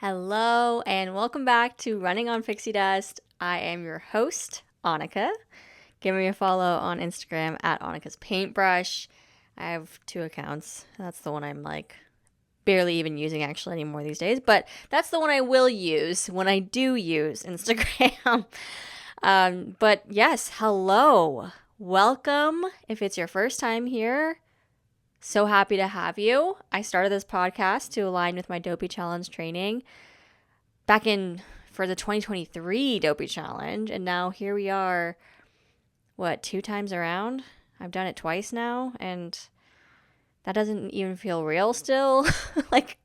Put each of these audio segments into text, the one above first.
Hello and welcome back to Running on Pixie Dust. I am your host, Annika. Give me a follow on Instagram at Annika's Paintbrush. I have two accounts. That's the one I'm barely even using actually anymore these days, but that's the one I will use when I do use Instagram. But yes, hello. Welcome. If it's your first time here, so happy to have you. I started this podcast to align with my Dopey Challenge training back in for the 2023 Dopey Challenge, and now here we are, 2 times around? I've done it twice now, and that doesn't even feel real still.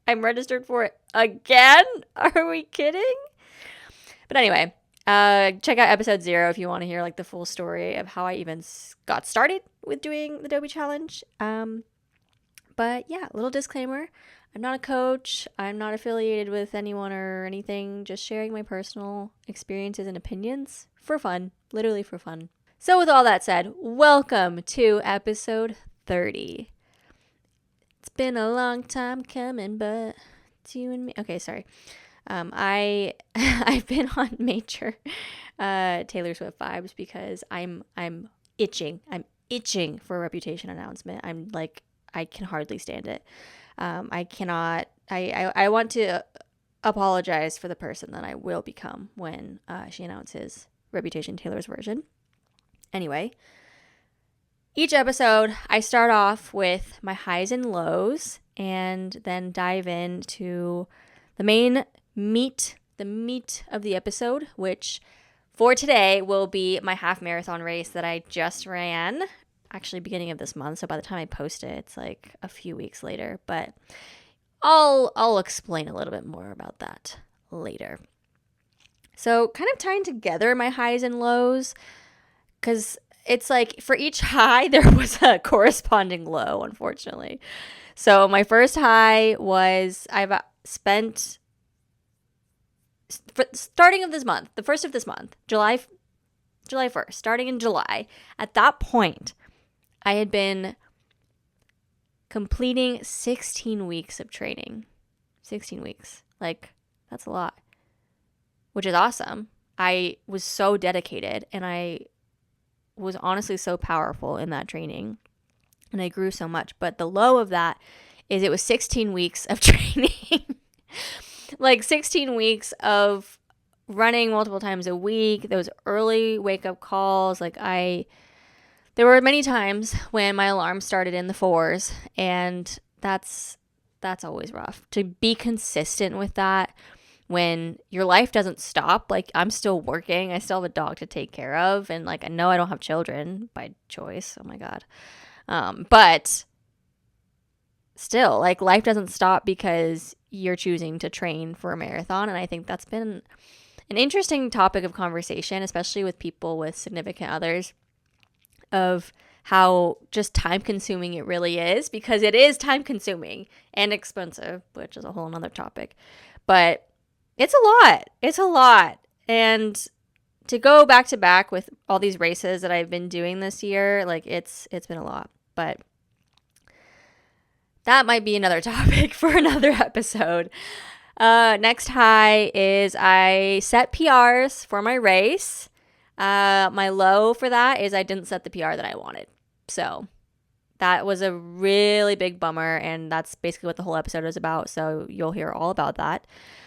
I'm registered for it again? Are we kidding? But anyway, check out episode 0 if you want to hear the full story of how I even got started with doing the Dopey Challenge. But yeah, little disclaimer, I'm not a coach, I'm not affiliated with anyone or anything, just sharing my personal experiences and opinions for fun, literally for fun. So with all that said, welcome to episode 30. It's been a long time coming, but it's you and me. Okay, sorry. I've been on major Taylor Swift vibes because I'm itching. I'm itching for a Reputation announcement. I can hardly stand it. I want to apologize for the person that I will become when she announces Reputation Taylor's version. Anyway, each episode I start off with my highs and lows and then dive into the main meat of the episode, which for today will be my half marathon race that I just ran. Actually, beginning of this month, so by the time I post it, it's a few weeks later, but I'll explain a little bit more about that later. So kind of tying together my highs and lows, because it's for each high there was a corresponding low, unfortunately. So my first high was I've spent starting of this month, the first of this month, July 1st, starting in July. At that point, I had been completing 16 weeks of training. 16 weeks. That's a lot. Which is awesome. I was so dedicated and I was honestly so powerful in that training. And I grew so much. But the low of that is it was 16 weeks of training. 16 weeks of running multiple times a week. Those early wake-up calls. There were many times when my alarm started in the 4s, and that's always rough. To be consistent with that when your life doesn't stop, I'm still working, I still have a dog to take care of, and I know I don't have children by choice, oh my god. But still, life doesn't stop because you're choosing to train for a marathon, and I think that's been an interesting topic of conversation, especially with people with significant others, of how just time consuming it really is, because it is time consuming and expensive, which is a whole nother topic. But it's a lot. And to go back to back with all these races that I've been doing this year, it's been a lot. But that might be another topic for another episode. Next high is I set PRs for my race. My low for that is I didn't set the PR that I wanted. So that was a really big bummer, and that's basically what the whole episode is about, so you'll hear all about that.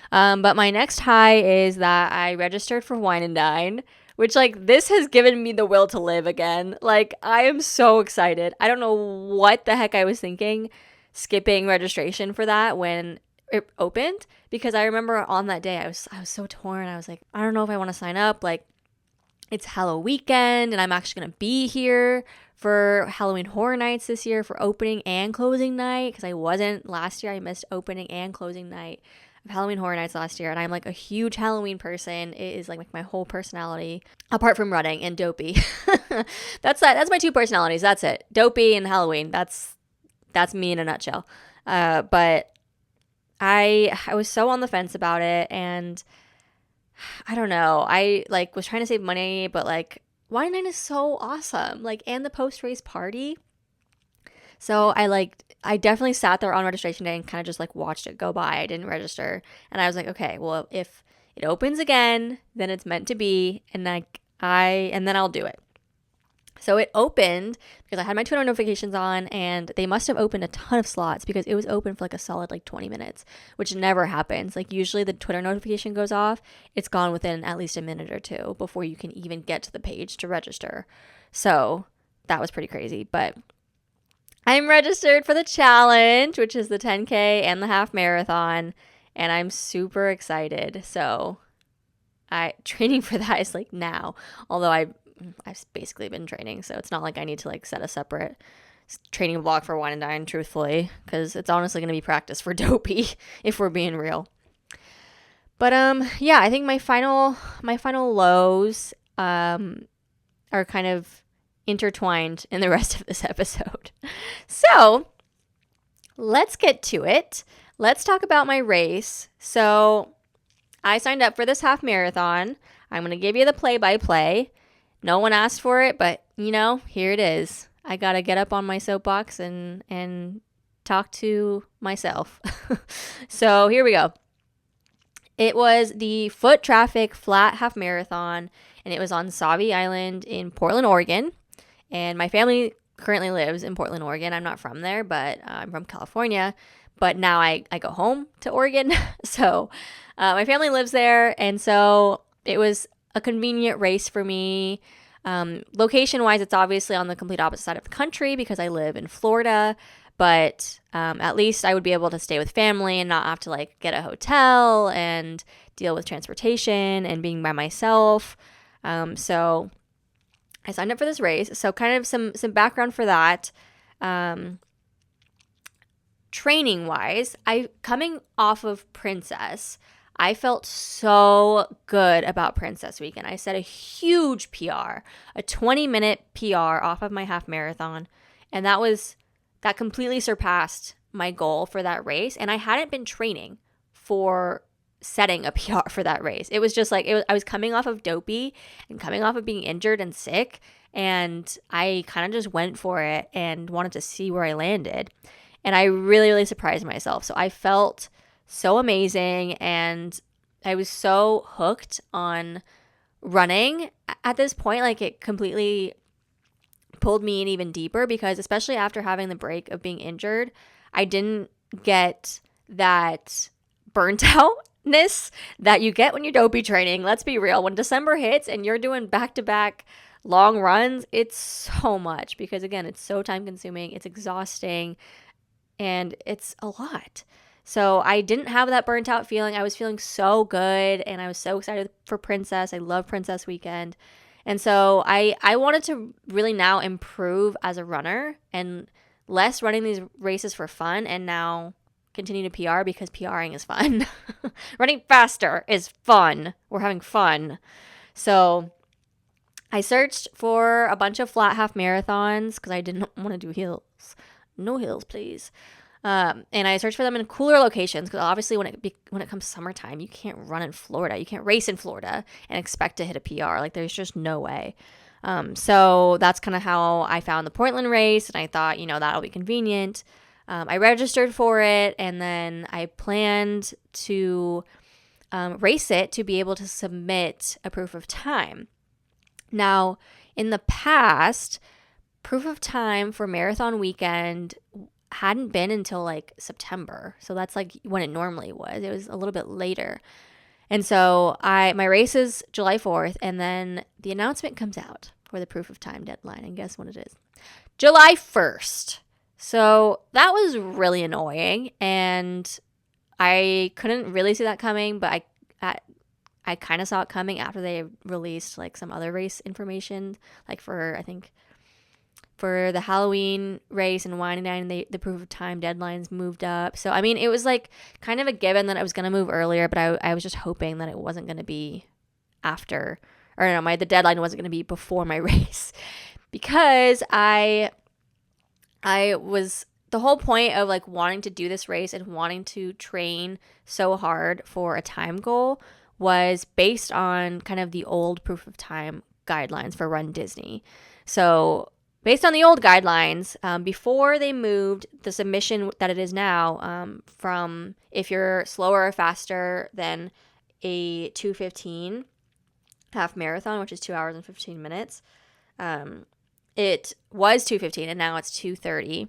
But my next high is that I registered for Wine and Dine, which this has given me the will to live again. I am so excited. I don't know what the heck I was thinking skipping registration for that when it opened, because I remember on that day I was so torn. I was I don't know if I want to sign up. It's Halloween weekend, and I'm actually going to be here for Halloween Horror Nights this year for opening and closing night, because I wasn't last year. I missed opening and closing night of Halloween Horror Nights last year, and I'm a huge Halloween person. It is my whole personality, apart from running and dopey. That's my two personalities. That's it. Dopey and Halloween. That's me in a nutshell. But I was so on the fence about it, and I don't know. I was trying to save money, but Wine Night is so awesome. And the post-race party. So I definitely sat there on registration day and kind of just like watched it go by. I didn't register. And I was like, okay, well, if it opens again, then it's meant to be. And and then I'll do it. So it opened because I had my Twitter notifications on, and they must have opened a ton of slots because it was open for like a solid like 20 minutes, which never happens. Like usually the Twitter notification goes off, it's gone within at least a minute or two before you can even get to the page to register. So that was pretty crazy, but I'm registered for the challenge, which is the 10K and the half marathon, and I'm super excited. So training for that is like now, although I've basically been training, so it's not like I need to like set a separate training block for wine and dine, truthfully, because it's honestly going to be practice for dopey if we're being real. But yeah, I think my final lows are kind of intertwined in the rest of this episode. So let's get to it. Let's talk about my race. So I signed up for this half marathon. I'm going to give you the play-by-play. No one asked for it, but here it is. I got to get up on my soapbox and talk to myself. So here we go. It was the foot traffic flat half marathon, and it was on Sauvie Island in Portland, Oregon. And my family currently lives in Portland, Oregon. I'm not from there, but I'm from California. But now I go home to Oregon. So my family lives there. And so it was a convenient race for me. Location-wise, it's obviously on the complete opposite side of the country because I live in Florida. But at least I would be able to stay with family and not have to like get a hotel and deal with transportation and being by myself. So I signed up for this race. So kind of some background for that. Training wise, coming off of Princess, I felt so good about Princess Weekend. I set a huge PR, a 20-minute PR off of my half marathon, and that completely surpassed my goal for that race. And I hadn't been training for setting a PR for that race. It was just like I was coming off of dopey and coming off of being injured and sick, and I kind of just went for it and wanted to see where I landed. And I really, really surprised myself. So I felt so amazing, and I was so hooked on running at this point. Like it completely pulled me in even deeper because especially after having the break of being injured, I didn't get that burnt outness that you get when you're dopey training. Let's be real. When December hits and you're doing back-to-back long runs, it's so much because, again, it's so time-consuming. It's exhausting. And it's a lot. So I didn't have that burnt out feeling. I was feeling so good, and I was so excited for Princess. I love Princess Weekend. And so I wanted to really now improve as a runner and less running these races for fun and now continue to PR because PRing is fun. Running faster is fun. We're having fun. So I searched for a bunch of flat half marathons because I didn't want to do hills. No hills, please. And I searched for them in cooler locations because obviously when it comes summertime, you can't run in Florida. You can't race in Florida and expect to hit a PR. Like there's just no way. So that's kind of how I found the Portland race, and I thought, that'll be convenient. I registered for it, and then I planned to race it to be able to submit a proof of time. Now, in the past, proof of time for marathon weekend hadn't been until like September. So that's like when it normally was. It was a little bit later. And so my race is July 4th, and then the announcement comes out for the proof of time deadline. And guess when it is? July 1st. So that was really annoying, and I couldn't really see that coming, but I kind of saw it coming after they released like some other race information, like for the Halloween race and wine and dine, the proof of time deadlines moved up. So, I mean, it was like kind of a given that it was going to move earlier, but I was just hoping that it wasn't going to be after, or no, the deadline wasn't going to be before my race, because I was, the whole point of like wanting to do this race and wanting to train so hard for a time goal was based on kind of the old proof of time guidelines for Run Disney. So based on the old guidelines, before they moved the submission that it is now, from if you're slower or faster than a 2:15 half marathon, which is 2 hours and 15 minutes, it was 2:15 and now it's 2:30.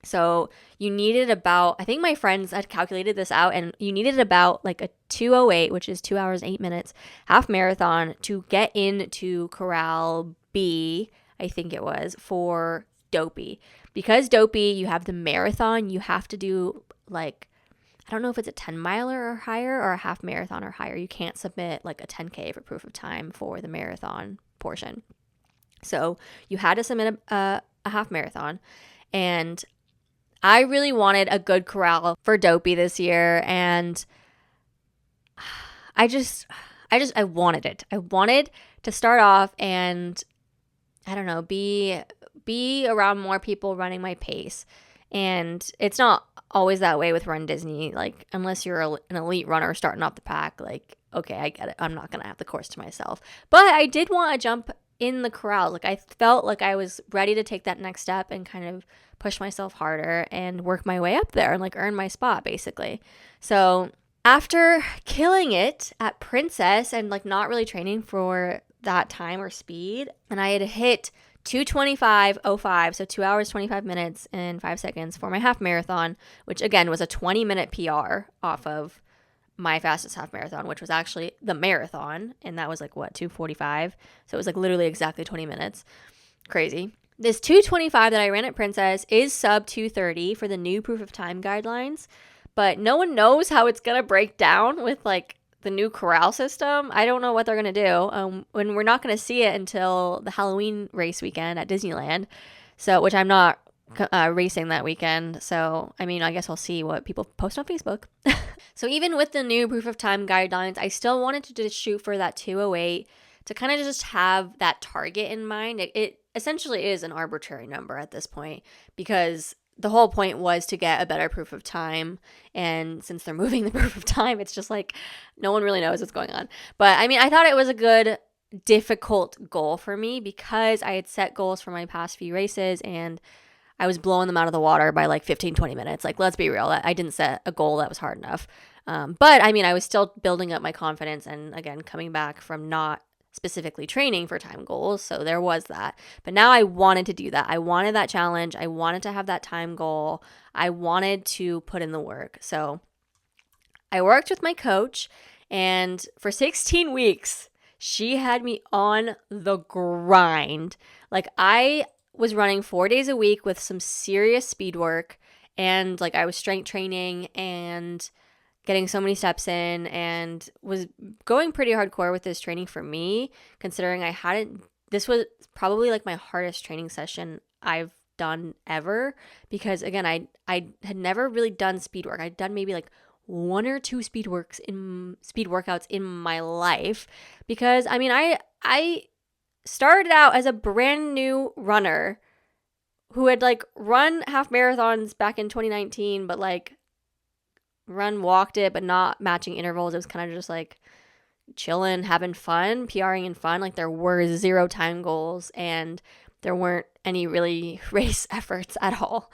So you needed about, I think my friends had calculated this out, and you needed about like a 2:08, which is 2 hours, 8 minutes, half marathon to get into Corral B, I think it was, for dopey. Because dopey, you have the marathon, you have to do like, I don't know if it's a 10 miler or higher or a half marathon or higher. You can't submit like a 10K for proof of time for the marathon portion. So you had to submit a half marathon, and I really wanted a good corral for dopey this year, and I wanted it. I wanted to start off and, I don't know, be around more people running my pace. And it's not always that way with Run Disney. Like, unless you're an elite runner starting off the pack, like, okay, I get it. I'm not going to have the course to myself. But I did want to jump in the corral. Like, I felt like I was ready to take that next step and kind of push myself harder and work my way up there and like earn my spot, basically. So after killing it at Princess and like not really training for that time or speed, and I had hit 2:25:05, so 2 hours, 25 minutes and 5 seconds for my half marathon, which again was a 20-minute PR off of my fastest half marathon, which was actually the marathon, and that was like, what, 2:45? So it was like literally exactly 20 minutes. Crazy. This 2:25 that I ran at Princess is sub 2:30 for the new proof of time guidelines, but no one knows how it's going to break down with like the new corral system. I don't know what they're going to do. When we're not going to see it until the Halloween race weekend at Disneyland. So, which I'm not racing that weekend. So, I mean, I guess I'll see what people post on Facebook. So even with the new proof of time guidelines, I still wanted to just shoot for that 2:08 to kind of just have that target in mind. It essentially is an arbitrary number at this point, because the whole point was to get a better proof of time. And since they're moving the proof of time, it's just like no one really knows what's going on. But I mean, I thought it was a good, difficult goal for me because I had set goals for my past few races and I was blowing them out of the water by like 15-20 minutes. Like, let's be real, I didn't set a goal that was hard enough. But I mean, I was still building up my confidence and again, coming back from not specifically training for time goals. So there was that. But now I wanted to do that. I wanted that challenge. I wanted to have that time goal. I wanted to put in the work. So I worked with my coach, and for 16 weeks, she had me on the grind. Like, I was running 4 days a week with some serious speed work, and like I was strength training and getting so many steps in, and was going pretty hardcore with this training for me, considering this was probably like my hardest training session I've done ever, because again, I had never really done speed work. I'd done maybe like 1 or 2 speed workouts in my life, because I mean, I started out as a brand new runner who had like run half marathons back in 2019, but like walked it, but not matching intervals. It was kind of just like chilling, having fun, PRing and fun. Like, there were 0 time goals and there weren't any really race efforts at all.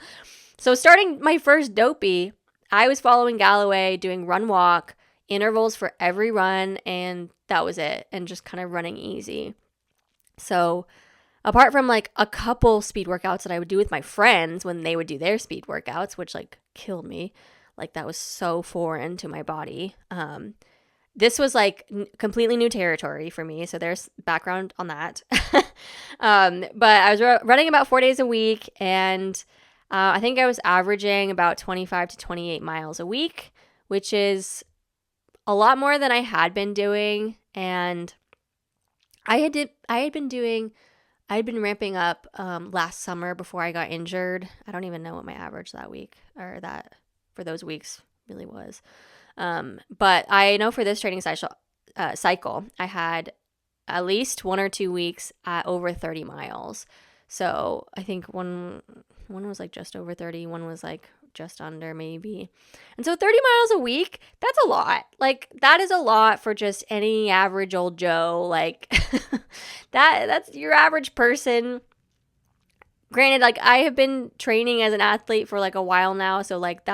So starting my first dopey, I was following Galloway, doing run walk, intervals for every run, and that was it. And just kind of running easy. So apart from like a couple speed workouts that I would do with my friends when they would do their speed workouts, which like killed me. Like, that was so foreign to my body. This was like completely new territory for me. So there's background on that. But I was running about 4 days a week, and I think I was averaging about 25 to 28 miles a week, which is a lot more than I had been doing. And I had been ramping up last summer before I got injured. I don't even know what my average that week or that for those weeks really was. But I know for this training cycle, I had at least 1 or 2 weeks at over 30 miles. So I think one was like just over 30, one was like just under maybe. And so 30 miles a week, that's a lot. Like, that is a lot for just any average old Joe. Like, that's your average person granted, like I have been training as an athlete for like a while now. So like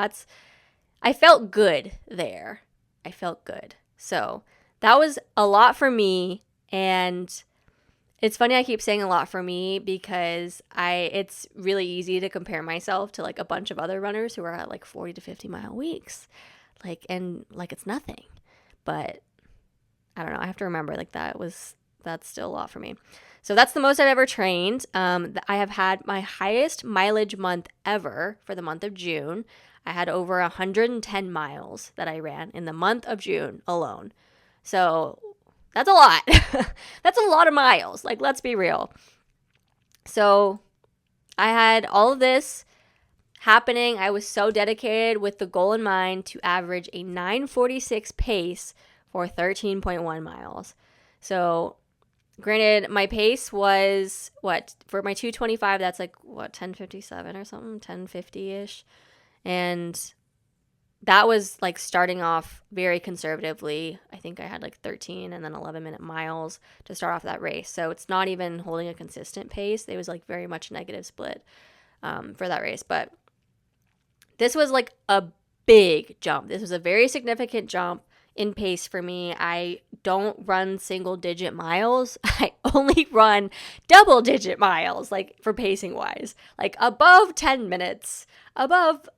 I felt good there. I felt good. So that was a lot for me. And it's funny I keep saying a lot for me because it's really easy to compare myself to like a bunch of other runners who are at like 40 to 50 mile weeks. And it's nothing. But I don't know. I have to remember like that's still a lot for me. So that's the most I've ever trained. I have had my highest mileage month ever for the month of June. I had over 110 miles that I ran in the month of June alone. So that's a lot. That's a lot of miles. Like, let's be real. So I had all of this happening. I was so dedicated with the goal in mind to average a 9:46 pace for 13.1 miles. So granted, my pace was for my 225, that's like 10:57 or something, 10:50-ish. And that was like starting off very conservatively. I think I had like 13 and then 11-minute miles to start off that race. So it's not even holding a consistent pace. It was like very much negative split for that race. But this was like a big jump. This was a very significant jump in pace for me. I don't run single digit miles. I only run double digit miles, like for pacing wise, like above 10 minutes, above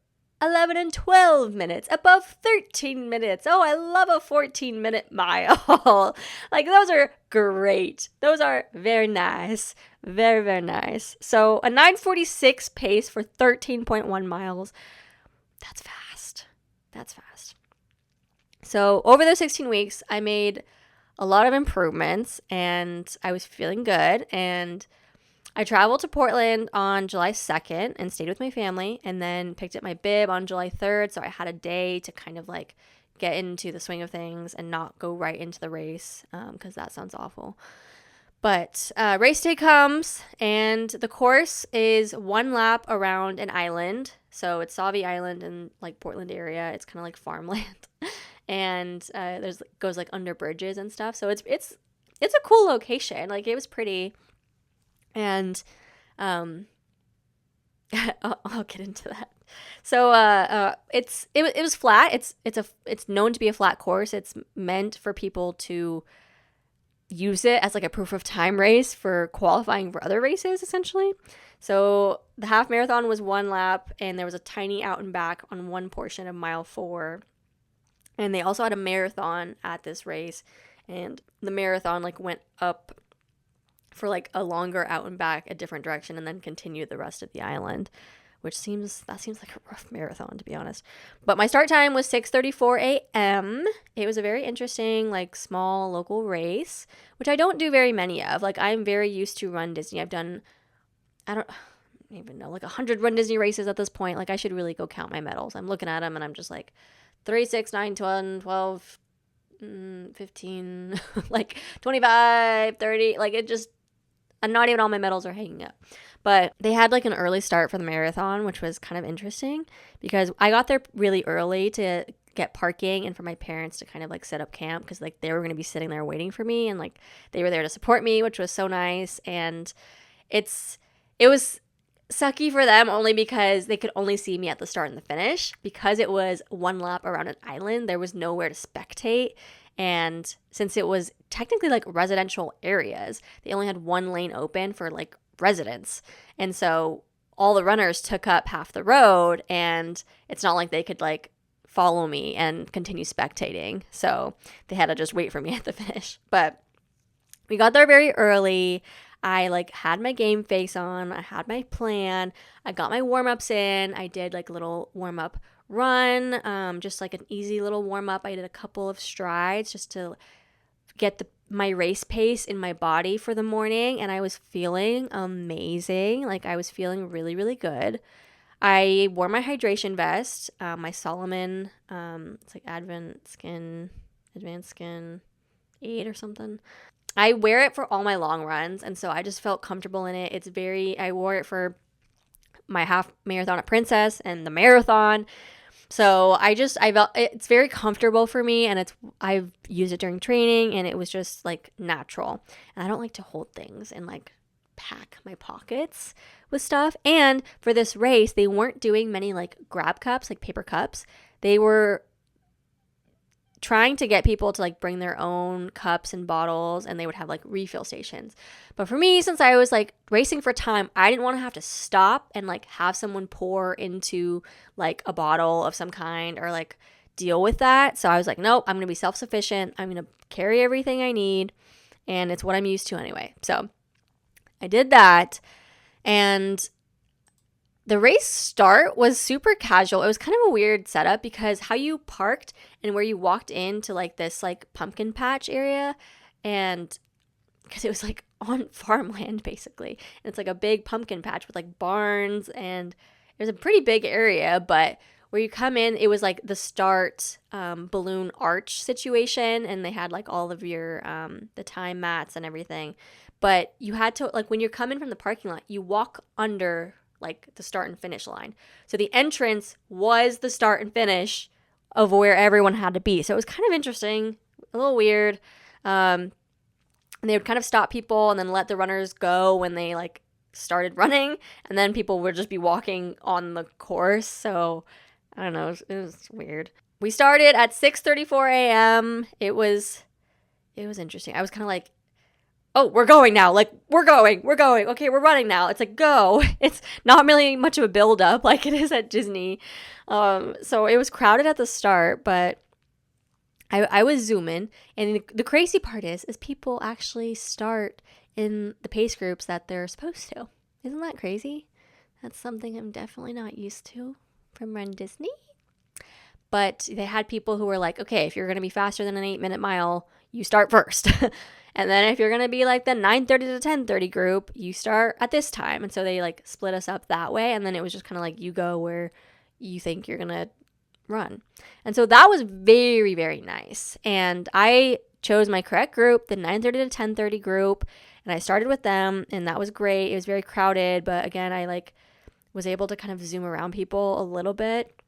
11 and 12 minutes, above 13 minutes. Oh, I love a 14-minute mile. Like, those are great. Those are very nice. Very, very nice. So a 9:46 pace for 13.1 miles. That's fast. That's fast. So over those 16 weeks, I made a lot of improvements and I was feeling good. And I traveled to Portland on July 2nd and stayed with my family, and then picked up my bib on July 3rd. So I had a day to kind of like get into the swing of things and not go right into the race because that sounds awful. But race day comes, and the course is one lap around an island. So it's Sauvie Island in like Portland area. It's kind of like farmland, and goes like under bridges and stuff. So it's a cool location. Like, it was pretty. And I'll get into that. So it was flat. It's known to be a flat course. It's meant for people to use it as like a proof of time race for qualifying for other races, essentially. So the half marathon was one lap, and there was a tiny out and back on one portion of mile 4. And they also had a marathon at this race, and the marathon like went up for like a longer out and back a different direction and then continued the rest of the island, which seems like a rough marathon, to be honest. But my start time was 6:34 a.m. It was a very interesting, like, small local race, which I don't do very many of. Like, I'm very used to Run Disney. I've done, I don't even know, like 100 Run Disney races at this point. Like, I should really go count my medals. I'm looking at them and I'm just like 3, 6, 9, 12, 15, like 25, 30, like it just, and not even all my medals are hanging up. But they had like an early start for the marathon, which was kind of interesting because I got there really early to get parking and for my parents to kind of like set up camp because like they were going to be sitting there waiting for me, and like they were there to support me, which was so nice. And it was sucky for them only because they could only see me at the start and the finish. Because it was one lap around an island, there was nowhere to spectate. And since it was technically like residential areas, they only had one lane open for like residents. And so all the runners took up half the road, and it's not like they could like follow me and continue spectating. So they had to just wait for me at the finish. But we got there very early. I like had my game face on. I had my plan. I got my warm-ups in. I did like a little warm-up run, just like an easy little warm-up. I did a couple of strides just to get my race pace in my body for the morning, and I was feeling amazing. Like, I was feeling really, really good. I wore my hydration vest, my Solomon, it's like Advanced Skin 8 or something. I wear it for all my long runs, and so I just felt comfortable in it. I wore it for my half marathon at Princess and the marathon. So I felt it's very comfortable for me, and I've used it during training, and it was just like natural. And I don't like to hold things and like pack my pockets with stuff. And for this race, they weren't doing many like grab cups, like paper cups. They were trying to get people to like bring their own cups and bottles, and they would have like refill stations. But for me, since I was like racing for time, I didn't want to have to stop and like have someone pour into like a bottle of some kind or like deal with that. So I was like, nope, I'm going to be self-sufficient. I'm going to carry everything I need, and it's what I'm used to anyway. So I did that, and the race start was super casual. It was kind of a weird setup because how you parked and where you walked into like this like pumpkin patch area, and because it was like on farmland basically. And it's like a big pumpkin patch with like barns, and it was a pretty big area, but where you come in, it was like the start balloon arch situation, and they had like all of your the time mats and everything. But you had to, like, when you're coming from the parking lot, you walk under like the start and finish line. So the entrance was the start and finish of where everyone had to be. So it was kind of interesting, a little weird. And they would kind of stop people and then let the runners go when they like started running, and then people would just be walking on the course. So I don't know, it was weird. We started at 6:34 a.m. It was interesting. I was kind of like, oh, we're going now. Like, we're going. Okay, we're running now. It's like, go. It's not really much of a build-up like it is at Disney. So it was crowded at the start, but I was zooming. And the crazy part is people actually start in the pace groups that they're supposed to. Isn't that crazy? That's something I'm definitely not used to from Run Disney. But they had people who were like, okay, if you're going to be faster than an 8-minute mile, you start first. And then if you're going to be like the 9:30 to 10:30 group, you start at this time. And so they like split us up that way. And then it was just kind of like you go where you think you're going to run. And so that was very, very nice. And I chose my correct group, the 9:30 to 10:30 group. And I started with them, and that was great. It was very crowded. But again, I like was able to kind of zoom around people a little bit.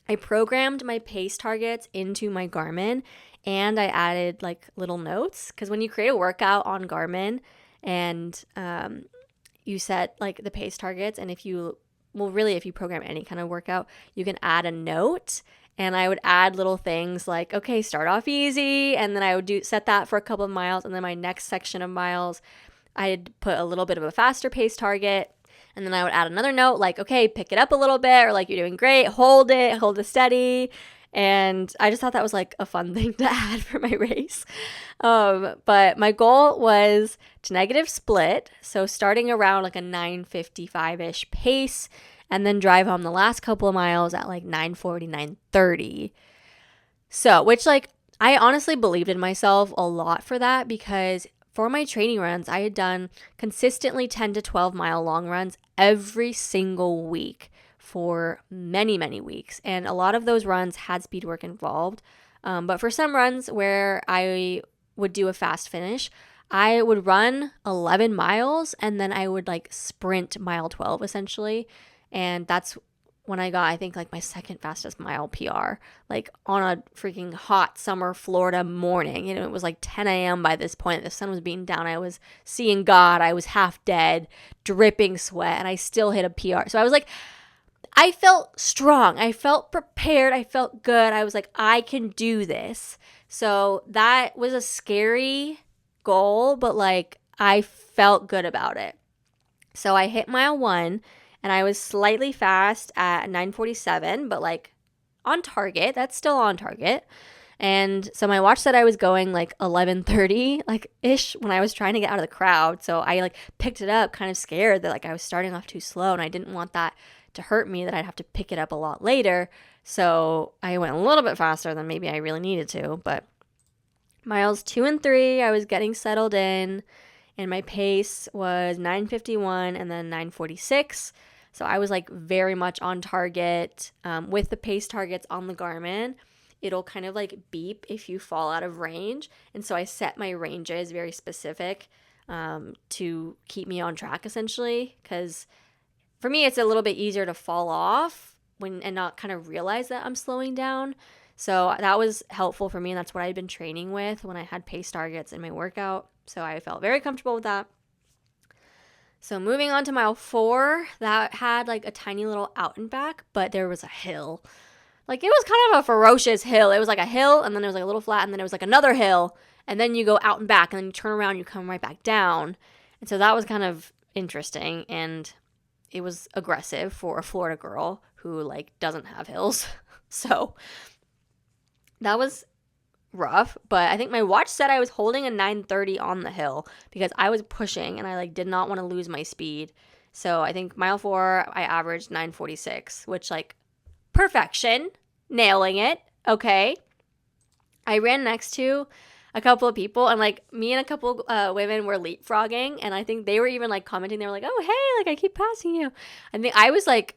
I programmed my pace targets into my Garmin, and I added like little notes, because when you create a workout on Garmin and you set like the pace targets, and if you program any kind of workout, you can add a note. And I would add little things like, okay, start off easy, and then I would set that for a couple of miles, and then my next section of miles I'd put a little bit of a faster pace target. And then I would add another note like, okay, pick it up a little bit, or like, you're doing great, hold it steady. And I just thought that was like a fun thing to add for my race. But my goal was to negative split. So starting around like a 9:55-ish pace, and then drive home the last couple of miles at like 9:40, 9:30. So, which like, I honestly believed in myself a lot for that, because for my training runs, I had done consistently 10 to 12 mile long runs every single week for many, many weeks. And a lot of those runs had speed work involved. But for some runs where I would do a fast finish, I would run 11 miles and then I would like sprint mile 12 essentially. And that's when I got, I think, like my second fastest mile PR, like on a freaking hot summer Florida morning. You know, it was like 10 a.m. by this point. The sun was beating down. I was seeing God. I was half dead, dripping sweat, and I still hit a PR. So I was like, I felt strong. I felt prepared. I felt good. I was like, I can do this. So that was a scary goal, but like I felt good about it. So I hit mile 1. And I was slightly fast at 9:47, but like on target. That's still on target. And so my watch said I was going like 11:30 like ish when I was trying to get out of the crowd. So I like picked it up, kind of scared that like I was starting off too slow, and I didn't want that to hurt me, that I'd have to pick it up a lot later. So I went a little bit faster than maybe I really needed to. But miles 2 and 3, I was getting settled in, and my pace was 9:51 and then 9:46. So I was like very much on target. With the pace targets on the Garmin, it'll kind of like beep if you fall out of range. And so I set my ranges very specific to keep me on track essentially. Because for me, it's a little bit easier to fall off and not kind of realize that I'm slowing down. So that was helpful for me, and that's what I'd been training with when I had pace targets in my workout. So I felt very comfortable with that. So moving on to mile 4, that had like a tiny little out and back, but there was a hill. Like it was kind of a ferocious hill. It was like a hill, and then there was like a little flat, and then it was like another hill, and then you go out and back, and then you turn around, you come right back down. And so that was kind of interesting, and it was aggressive for a Florida girl who like doesn't have hills. So that was rough, but I think my watch said I was holding a 9:30 on the hill because I was pushing and I like did not want to lose my speed. So I think mile 4 I averaged 9:46, which like perfection, nailing it. Okay. I ran next to a couple of people, and like me and a couple women were leapfrogging, and I think they were even like commenting. They were like, "Oh, hey, like I keep passing you." I think I was like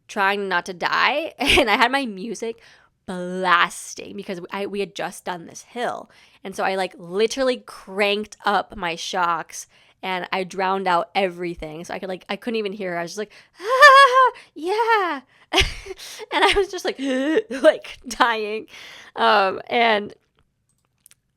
trying not to die, and I had my music blasting because we had just done this hill, and so I like literally cranked up my shocks, and I drowned out everything. So I couldn't even hear her. I was just like, ah, yeah. And I was just like like dying. And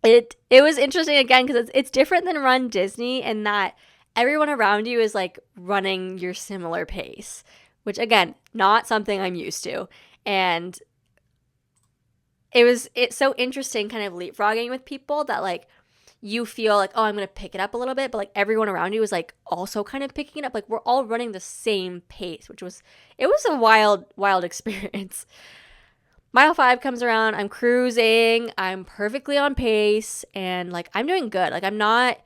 it was interesting again because it's different than Run Disney in that everyone around you is like running your similar pace, which again, not something I'm used to. And it's so interesting kind of leapfrogging with people that like you feel like, oh, I'm going to pick it up a little bit, but like everyone around you is like also kind of picking it up. Like we're all running the same pace, it was a wild experience. Mile 5 comes around, I'm cruising, I'm perfectly on pace, and like I'm doing good. Like I'm not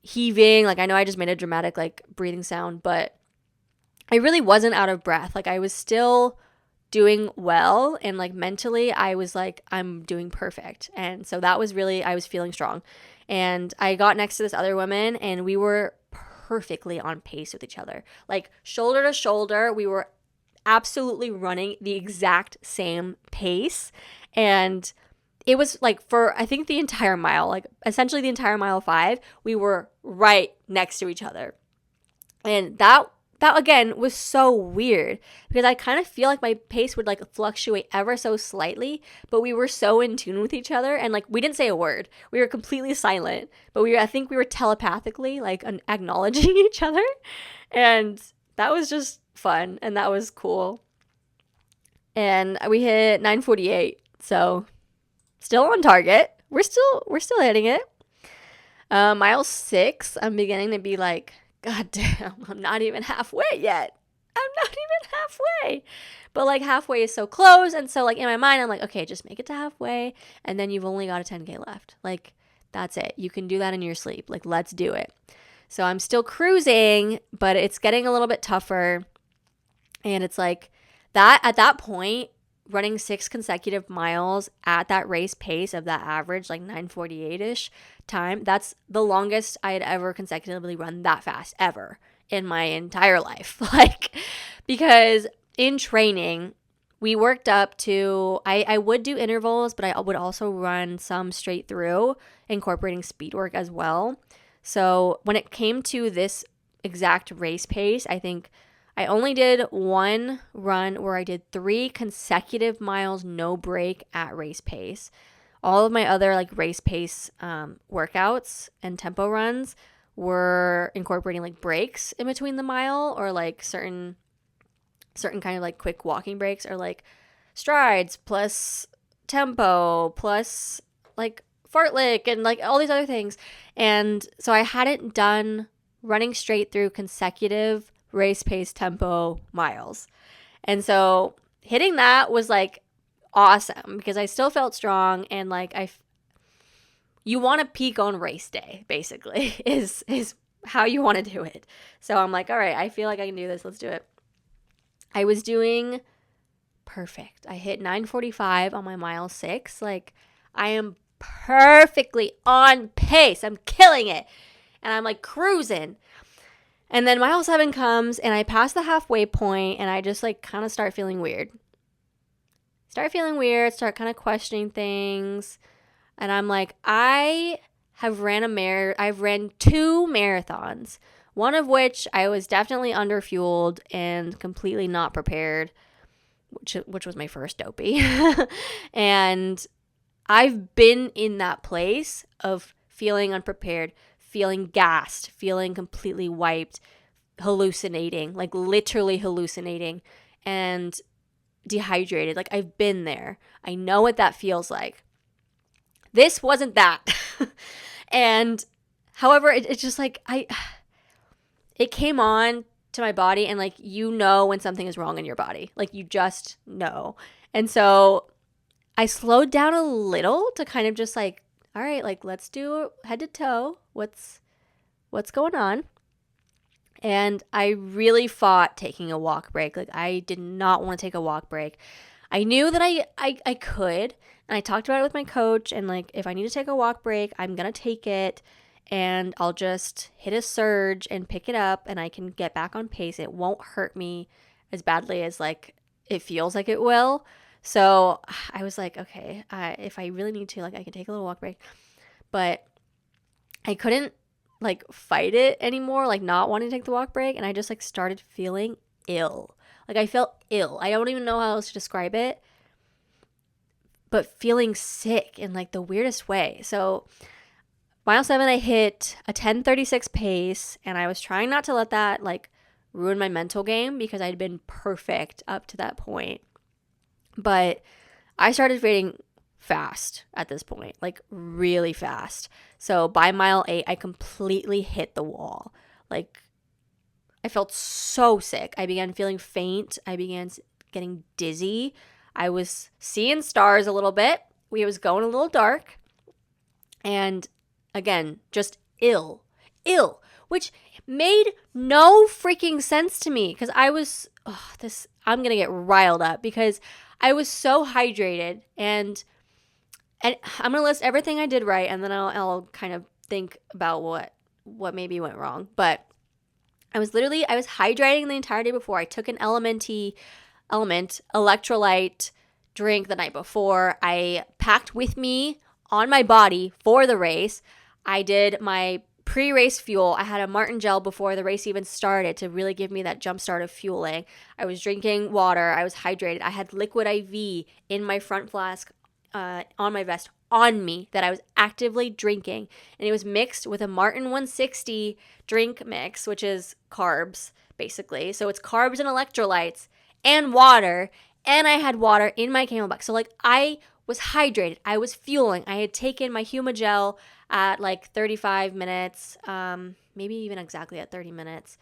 heaving. Like I know I just made a dramatic like breathing sound, but I really wasn't out of breath. Like I was still doing well, and like mentally I was like, I'm doing perfect. And so that was really, I was feeling strong. And I got next to this other woman, and we were perfectly on pace with each other. Like shoulder to shoulder, we were absolutely running the exact same pace. And it was like for I think the entire mile, like essentially the entire mile 5, we were right next to each other. And that again was so weird because I kind of feel like my pace would like fluctuate ever so slightly, but we were so in tune with each other, and like we didn't say a word. We were completely silent, but I think we were telepathically like acknowledging each other, and that was just fun, and that was cool. And we hit 9:48, so still on target. We're still hitting it. Mile 6, I'm beginning to be like, God damn, I'm not even halfway yet. I'm not even halfway. But like halfway is so close, and so like in my mind I'm like, okay, just make it to halfway, and then you've only got a 10K left. Like that's it. You can do that in your sleep. Like let's do it. So I'm still cruising, but it's getting a little bit tougher. And it's like that at that point, running 6 consecutive miles at that race pace of that average, like 9:48-ish time, that's the longest I had ever consecutively run that fast ever in my entire life. Like, because in training, we worked up to, I would do intervals, but I would also run some straight through, incorporating speed work as well. So when it came to this exact race pace, I think I only did one run where I did 3 consecutive miles, no break at race pace. All of my other like race pace workouts and tempo runs were incorporating like breaks in between the mile, or like certain kind of like quick walking breaks, or like strides plus tempo plus like fartlek and like all these other things. And so I hadn't done running straight through consecutive race pace tempo miles. And so hitting that was like awesome because I still felt strong, and like you want to peak on race day basically is how you want to do it. So I'm like, all right, I feel like I can do this. Let's do it. I was doing perfect. I hit 9:45 on my mile 6. Like I am perfectly on pace. I'm killing it. And I'm like cruising. And then mile 7 comes, and I pass the halfway point, and I just like kind of start feeling weird. Start kind of questioning things. And I'm like, I've ran 2 marathons, one of which I was definitely underfueled and completely not prepared, which was my first dopey. And I've been in that place of feeling unprepared, feeling gassed, feeling completely wiped hallucinating, like literally hallucinating and dehydrated. Like I've been there. I know what that feels like. This wasn't that. And however, it's just like it came on to my body, and like when something is wrong in your body. Like you just know. And so I slowed down a little to kind of just like, all right, like let's do head to toe. What's going on? And I really fought taking a walk break. Like I did not want to take a walk break. I knew that I could, and I talked about it with my coach, and like if I need to take a walk break, I'm going to take it, and I'll just hit a surge and pick it up, and I can get back on pace. It won't hurt me as badly as like it feels like it will. So I was like, okay, if I really need to, like I can take a little walk break. But I couldn't like fight it anymore, like not wanting to take the walk break, and I just like started feeling ill. Like I felt ill. I don't even know how else to describe it, but feeling sick in like the weirdest way. So mile 7, I hit a 10:36 pace, and I was trying not to let that like ruin my mental game because I'd been perfect up to that point. But I started fading fast at this point, like really fast. So by mile 8, I completely hit the wall. Like I felt so sick. I began feeling faint. I began getting dizzy. I was seeing stars a little bit. It was going a little dark. And again, just ill, which made no freaking sense to me because I was, I'm going to get riled up because I was so hydrated, and I'm going to list everything I did right, and then I'll kind of think about what maybe went wrong. But I was hydrating the entire day before. I took an element electrolyte drink the night before. I packed with me on my body for the race. I did my pre-race fuel. I had a Martin gel before the race even started to really give me that jump start of fueling. I was drinking water. I was hydrated. I had liquid IV in my front flask on my vest on me that I was actively drinking. And it was mixed with a Martin 160 drink mix, which is carbs, basically. So it's carbs and electrolytes and water. And I had water in my Camelback. So like I was hydrated. I was fueling. I had taken my Humagel at like 35 minutes, maybe even exactly at 30 minutes,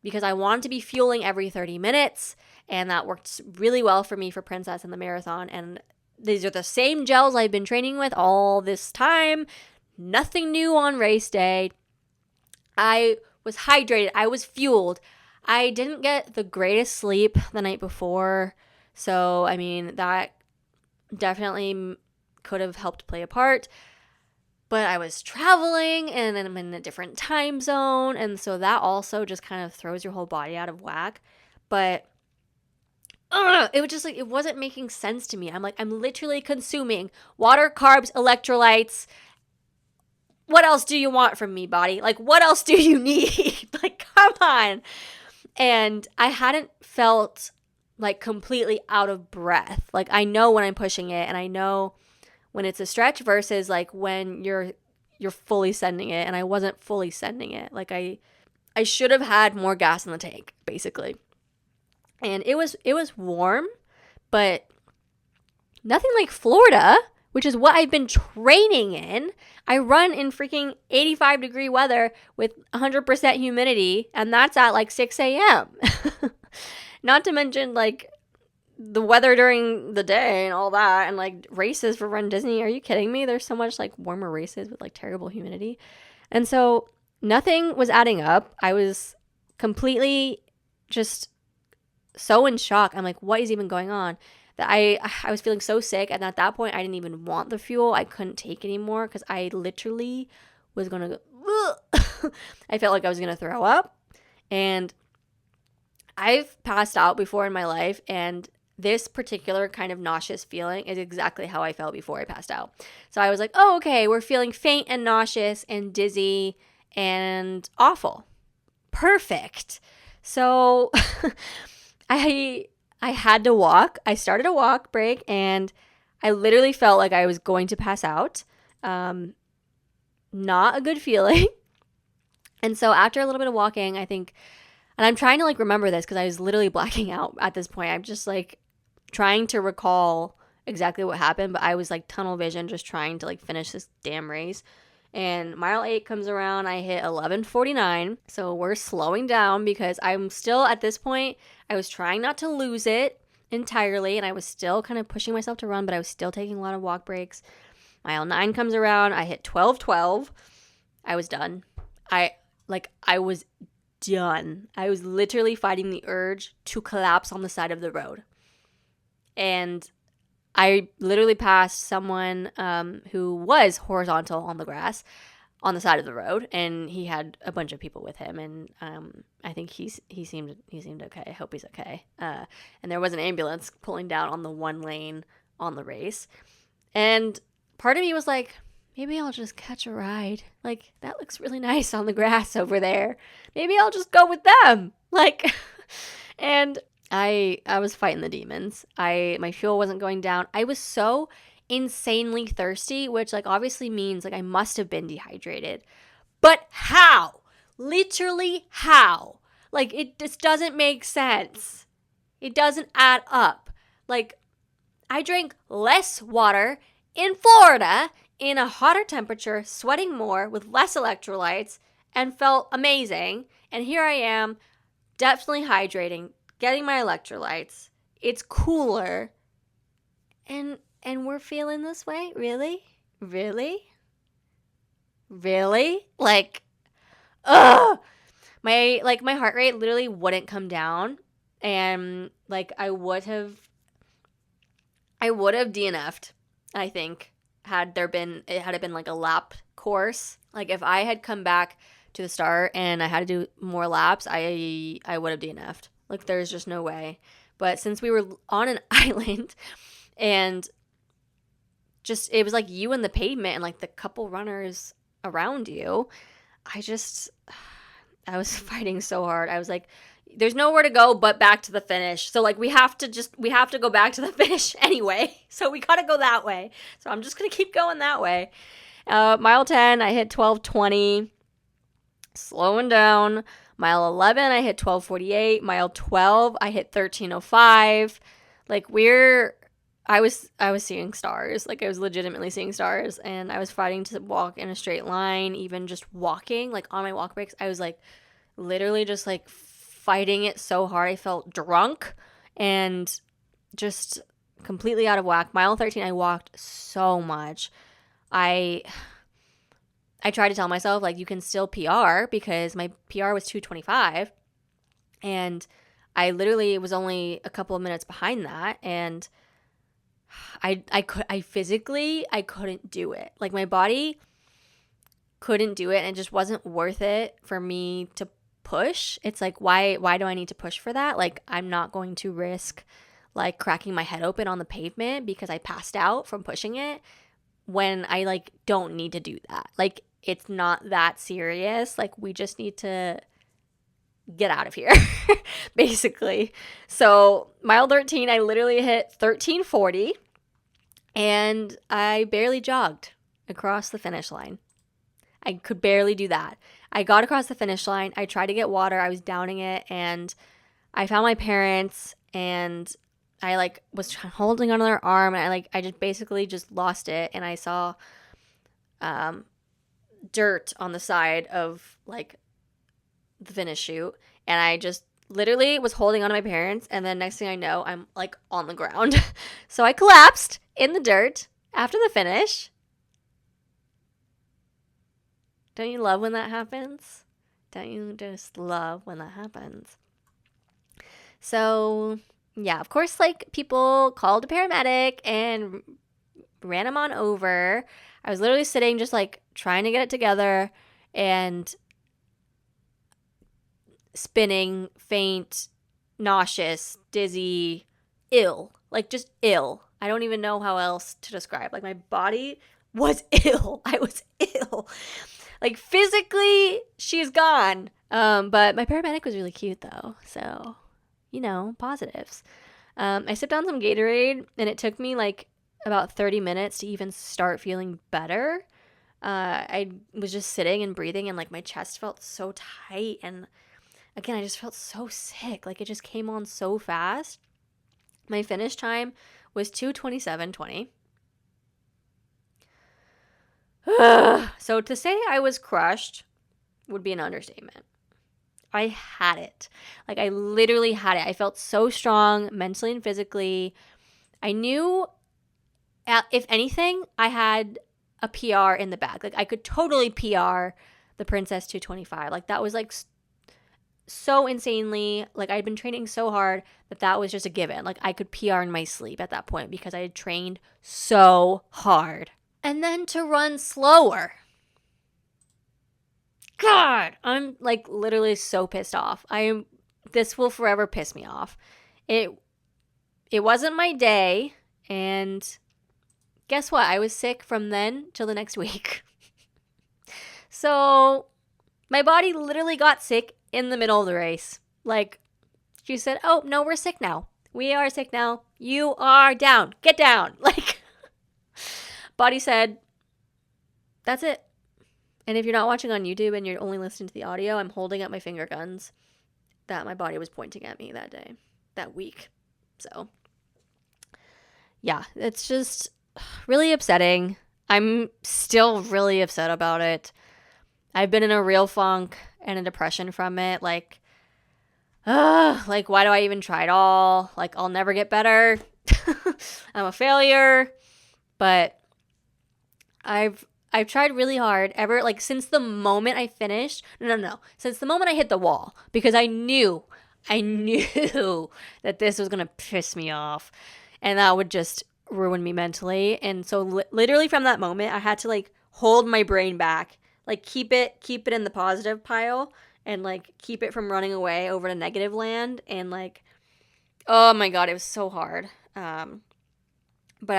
because I wanted to be fueling every 30 minutes. And that worked really well for me for Princess and the marathon. And these are the same gels I've been training with all this time. Nothing new on race day. I was hydrated. I was fueled. I didn't get the greatest sleep the night before. So, I mean, that definitely could have helped play a part. But I was traveling, and I'm in a different time zone. And so that also just kind of throws your whole body out of whack. But it was just like, it wasn't making sense to me. I'm literally consuming water, carbs, electrolytes. What else do you want from me, body? Like, what else do you need? Like, come on. And I hadn't felt like completely out of breath. Like, I know when I'm pushing it, and I know when it's a stretch versus like when you're fully sending it, and I wasn't fully sending it. Like I should have had more gas in the tank, basically. And it was warm, but nothing like Florida, which is what I've been training in. I run in freaking 85-degree weather with 100% humidity, and that's at like 6 a.m. Not to mention like the weather during the day and all that, and like races for Run Disney. Are you kidding me? There's so much like warmer races with like terrible humidity. And so nothing was adding up. I was completely just so in shock. I'm like, what is even going on? That I was feeling so sick, and at that point I didn't even want the fuel. I couldn't take anymore because I literally was gonna go I felt like I was gonna throw up. And I've passed out before in my life, and this particular kind of nauseous feeling is exactly how I felt before I passed out. So I was like, oh, okay, we're feeling faint and nauseous and dizzy and awful. Perfect. So I had to walk. I started a walk break, and I literally felt like I was going to pass out. Not a good feeling. And so after a little bit of walking, I think And I'm trying to like remember this because I was literally blacking out at this point. I'm just like trying to recall exactly what happened, but I was like tunnel vision just trying to like finish this damn race. And mile 8 comes around, I hit 11:49. So we're slowing down because I'm still at this point, I was trying not to lose it entirely, and I was still kind of pushing myself to run, but I was still taking a lot of walk breaks. Mile 9 comes around, I hit 12:12. I was done. I was done. I was literally fighting the urge to collapse on the side of the road. And I literally passed someone who was horizontal on the grass on the side of the road, and he had a bunch of people with him, and I think he seemed okay. I hope he's okay. And there was an ambulance pulling down on the one lane on the race, and part of me was like, maybe I'll just catch a ride. Like, that looks really nice on the grass over there. Maybe I'll just go with them. Like, and I was fighting the demons. My fuel wasn't going down. I was so insanely thirsty, which like obviously means like I must have been dehydrated. But how? Literally how? Like, it just doesn't make sense. It doesn't add up. Like, I drank less water in Florida in a hotter temperature, sweating more with less electrolytes, and felt amazing. And here I am, definitely hydrating, getting my electrolytes. It's cooler. And we're feeling this way? Really? Like, ugh. My heart rate literally wouldn't come down, and like I would have DNF'd, I think, had it been like a lap course. Like, if I had come back to the start and I had to do more laps, I would have DNF'd. Like, there's just no way. But since we were on an island and just, it was like you and the pavement and like the couple runners around you, I was fighting so hard. I was like, there's nowhere to go but back to the finish. So like we have to go back to the finish anyway. So we got to go that way. So I'm just going to keep going that way. Mile 10, I hit 12:20, slowing down. Mile 11, I hit 12:48. Mile 12, I hit 13:05. Like, I was seeing stars. Like, I was legitimately seeing stars, and I was fighting to walk in a straight line. Even just walking, like on my walk breaks, I was like literally just like fighting it so hard. I felt drunk and just completely out of whack. Mile 13, I walked so much. I tried to tell myself, like, you can still PR, because my PR was 2:25, and I literally was only a couple of minutes behind that, and I physically couldn't do it. Like, my body couldn't do it, and it just wasn't worth it for me to push. It's like, why do I need to push for that? Like, I'm not going to risk like cracking my head open on the pavement because I passed out from pushing it, when I like don't need to do that. Like, it's not that serious. Like, we just need to get out of here, basically. So mile 13, I literally hit 13:40, and I barely jogged across the finish line. I could barely do that. I got across the finish line. I tried to get water. I was downing it, and I found my parents, and I like was holding onto their arm, and I just basically just lost it, and I saw dirt on the side of like the finish chute, and I just literally was holding on to my parents, and then next thing I know, I'm like on the ground. So I collapsed in the dirt after the finish. Don't you love when that happens? Don't you just love when that happens? So yeah, of course, like, people called a paramedic and ran him on over. I was literally sitting just like trying to get it together and spinning, faint, nauseous, dizzy, ill. Like, just ill. I don't even know how else to describe. Like, my body was ill. I was ill. Like, physically, she's gone. But my paramedic was really cute, though. So, you know, positives. I sipped on some Gatorade, and it took me like about 30 minutes to even start feeling better. I was just sitting and breathing, and like my chest felt so tight, and again, I just felt so sick. Like, it just came on so fast. My finish time was 2:27:20. So to say I was crushed would be an understatement. I had it. Like, I literally had it. I felt so strong mentally and physically. I knew, if anything, I had a PR in the bag. Like, I could totally PR the Princess 225. Like, that was like so insanely, like, I'd been training so hard that was just a given. Like, I could PR in my sleep at that point because I had trained so hard. And then to run slower. God, I'm like literally so pissed off. This will forever piss me off. It wasn't my day, and guess what? I was sick from then till the next week. So my body literally got sick in the middle of the race. Like, she said, "Oh, no, we're sick now. We are sick now. You are down. Get down." Like, body said, that's it. And if you're not watching on YouTube and you're only listening to the audio, I'm holding up my finger guns that my body was pointing at me that day, that week. So, yeah, it's just really upsetting. I'm still really upset about it. I've been in a real funk and a depression from it. Like, why do I even try at all? Like, I'll never get better. I'm a failure. But I've tried really hard since the moment I finished. No. Since the moment I hit the wall, because I knew that this was going to piss me off and that would just ruin me mentally. And so literally from that moment, I had to like hold my brain back, like keep it in the positive pile and like keep it from running away over to negative land. And like, oh my God, it was so hard. But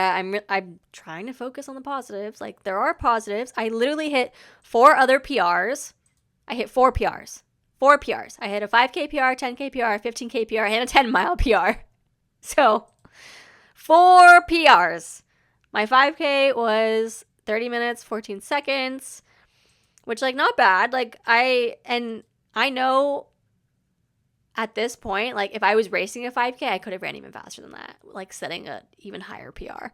I'm trying to focus on the positives. Like, there are positives. I literally hit 4 other PRs. I hit 4 PRs. 4 PRs. I hit a 5K PR, 10K PR, 15K PR, and a 10-mile PR. So, 4 PRs. My 5K was 30 minutes, 14 seconds, which, like, not bad. Like, I know at this point, like, if I was racing a 5K, I could have ran even faster than that, like setting a even higher PR.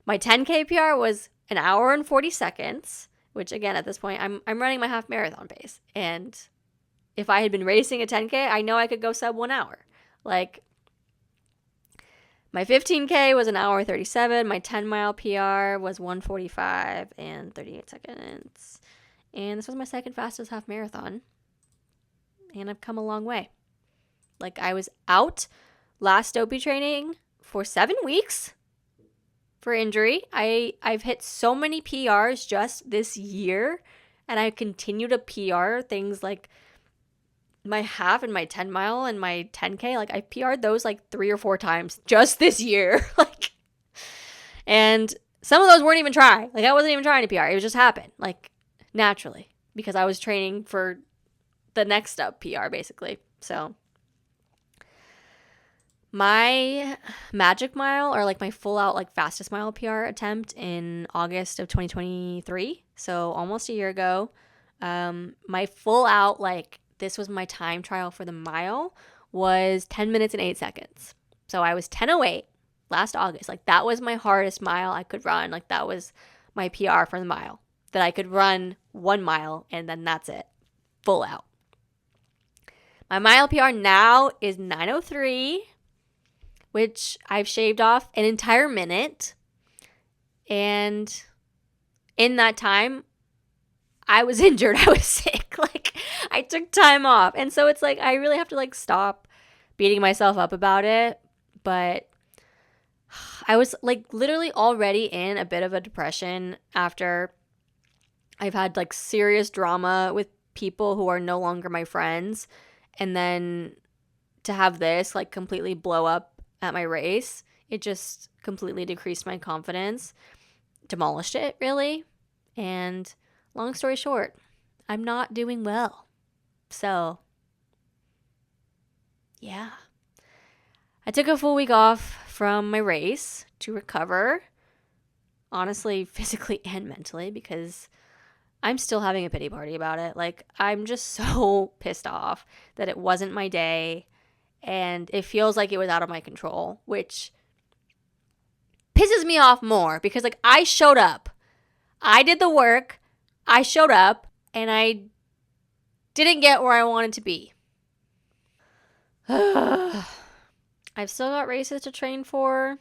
My 10K PR was 1 hour and 40 seconds, which again, at this point, I'm running my half marathon pace. And if I had been racing a 10K, I know I could go sub 1 hour. Like, my 15K was 1 hour 37. My 10-mile PR was 1:45 and 38 seconds. And this was my second fastest half marathon. And I've come a long way. Like, I was out last dopey training for 7 weeks for injury. I've hit so many PRs just this year, and I continue to PR things like my half and my 10-mile and my 10K. Like, I PR'd those like 3 or 4 times just this year. Like, and some of those weren't even try. Like, I wasn't even trying to PR. It just happened, like, naturally, because I was training for the next up PR, basically. So my magic mile, or like my full out like fastest mile PR attempt in August of 2023, so almost a year ago, my full out, like, this was my time trial for the mile, was 10 minutes and 8 seconds. So I was 10:08 last August. Like, that was my hardest mile I could run. Like, that was my PR for the mile, that I could run 1 mile and then that's it, full out. My mile PR now is 9:03. Which I've shaved off an entire minute. And in that time, I was injured. I was sick. Like, I took time off. And so it's like, I really have to like stop beating myself up about it. But I was like literally already in a bit of a depression after I've had like serious drama with people who are no longer my friends. And then to have this like completely blow up at my race, it just completely decreased my confidence, demolished it, really. And long story short, I'm not doing well. So, yeah. I took a full week off from my race to recover, honestly, physically and mentally, because I'm still having a pity party about it. Like, I'm just so pissed off that it wasn't my day and it feels like it was out of my control, which pisses me off more because, like, I showed up. I did the work. I showed up and I didn't get where I wanted to be. I've still got races to train for.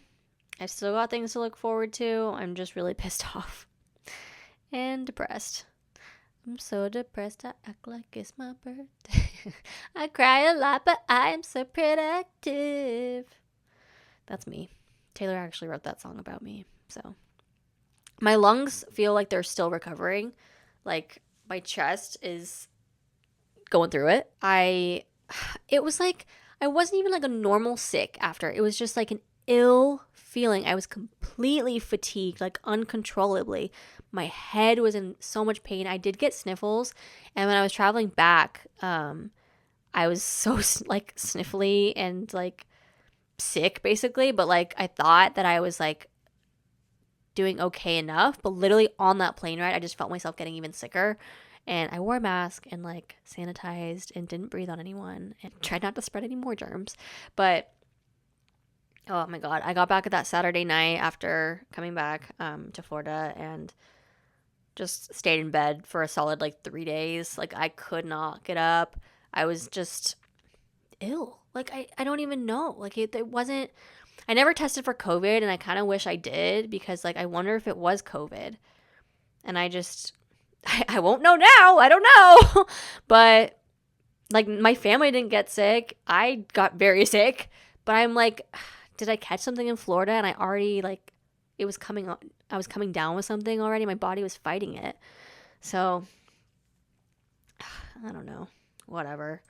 I've still got things to look forward to. I'm just really pissed off and depressed. I'm so depressed, I act like it's my birthday. I cry a lot, but I am so productive. That's me. Taylor actually wrote that song about me. So my lungs feel like they're still recovering. Like, my chest is going through it. It was like, I wasn't even like a normal sick after. It was just like an ill feeling. I was completely fatigued, like uncontrollably. My head was in so much pain. I did get sniffles. And when I was traveling back, I was so like sniffly and like sick basically. But like, I thought that I was like doing okay enough. But literally on that plane ride, I just felt myself getting even sicker. And I wore a mask and like sanitized and didn't breathe on anyone and tried not to spread any more germs. But oh my God, I got back at that Saturday night after coming back to Florida and just stayed in bed for a solid like 3 days. Like, I could not get up. I was just ill. Like, I don't even know. Like, it wasn't, I never tested for COVID and I kind of wish I did because like, I wonder if it was COVID. And I won't know now. I don't know. But like, my family didn't get sick. I got very sick. But I'm like, did I catch something in Florida and I already like, it was coming on, I was coming down with something already. My body was fighting it. So I don't know. Whatever.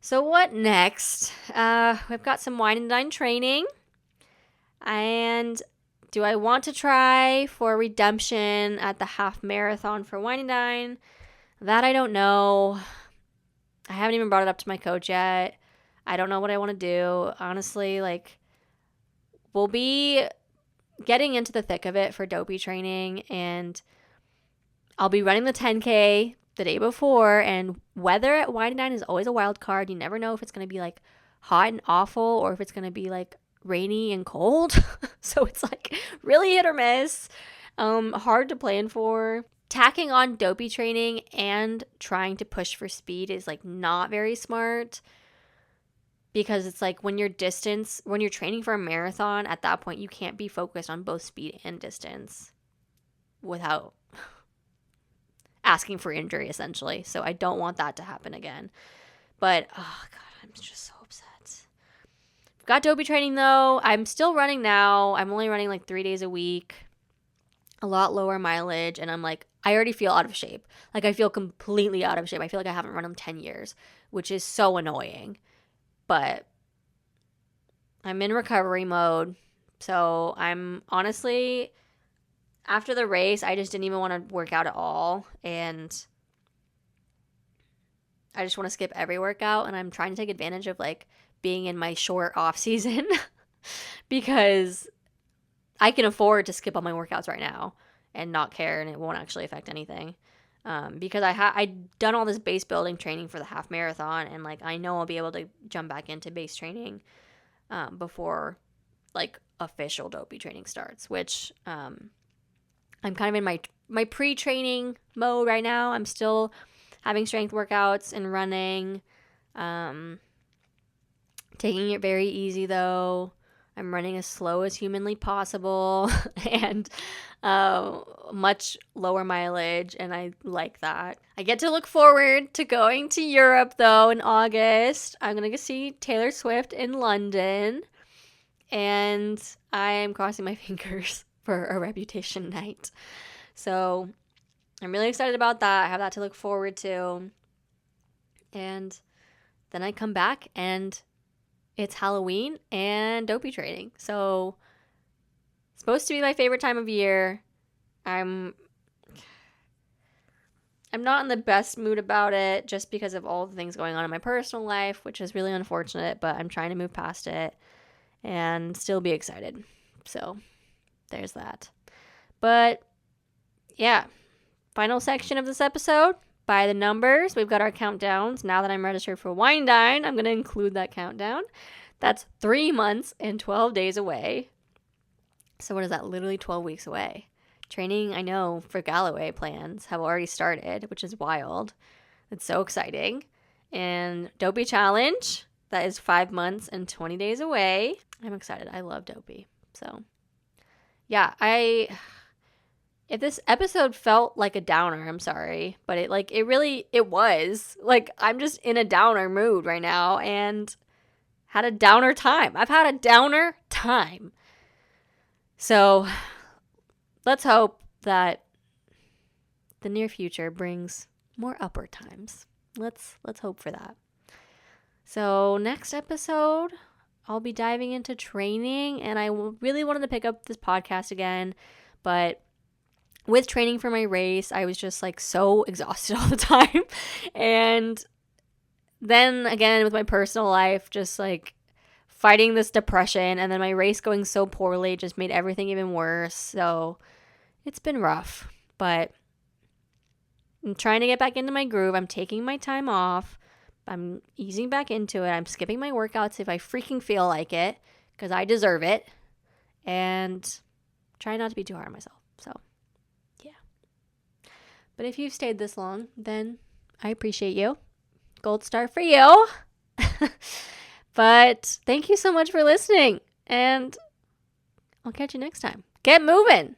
So what next? We've got some wine and dine training. And do I want to try for redemption at the half marathon for wine and dine? That I don't know. I haven't even brought it up to my coach yet. I don't know what I want to do. Honestly, like, we'll be getting into the thick of it for dopey training, and I'll be running the 10K the day before, and weather at wine and dine is always a wild card. You never know if it's going to be like hot and awful or if it's going to be like rainy and cold. So it's like really hit or miss. Hard to plan for. Tacking on dopey training and trying to push for speed is like not very smart, because it's like when you're training for a marathon, at that point you can't be focused on both speed and distance without asking for injury essentially. So I don't want that to happen again. But oh God, I'm just so upset. Got dopey training though. I'm still running now. I'm only running like 3 days a week. A lot lower mileage, and I'm like, I already feel out of shape. Like, I feel completely out of shape. I feel like I haven't run them 10 years, which is so annoying. But I'm in recovery mode. So I'm honestly, after the race, I just didn't even want to work out at all. And I just want to skip every workout. And I'm trying to take advantage of like being in my short off season because I can afford to skip all my workouts right now and not care, and it won't actually affect anything. Because I've done all this base building training for the half marathon, and like I know I'll be able to jump back into base training before like official dopey training starts, which I'm kind of in my pre-training mode right now. I'm still having strength workouts and running, taking it very easy though. I'm running as slow as humanly possible and much lower mileage, and I like that. I get to look forward to going to Europe, though, in August. I'm going to go see Taylor Swift in London, and I am crossing my fingers for a Reputation night. So I'm really excited about that. I have that to look forward to. And then I come back, and it's Halloween and dopey training. So it's supposed to be my favorite time of year. I'm not in the best mood about it just because of all the things going on in my personal life, which is really unfortunate, but I'm trying to move past it and still be excited. So there's that. But yeah, final section of this episode, by the numbers, we've got our countdowns. Now that I'm registered for Wine Dine, I'm going to include that countdown. That's 3 months and 12 days away. So what is that? Literally 12 weeks away. Training, I know, for Galloway plans have already started, which is wild. It's so exciting. And Dopey Challenge, that is 5 months and 20 days away. I'm excited. I love Dopey. So, yeah, if this episode felt like a downer, I'm sorry. But it was. Like, I'm just in a downer mood right now and had a downer time. I've had a downer time. So, let's hope that the near future brings more upper times. Let's hope for that. So, next episode, I'll be diving into training, and I really wanted to pick up this podcast again, but with training for my race, I was just like so exhausted all the time. And then again, with my personal life, just like fighting this depression, and then my race going so poorly just made everything even worse. So it's been rough, but I'm trying to get back into my groove. I'm taking my time off. I'm easing back into it. I'm skipping my workouts if I freaking feel like it, because I deserve it. And try not to be too hard on myself. So, yeah. But if you've stayed this long, then I appreciate you. Gold star for you. But thank you so much for listening. And I'll catch you next time. Get moving.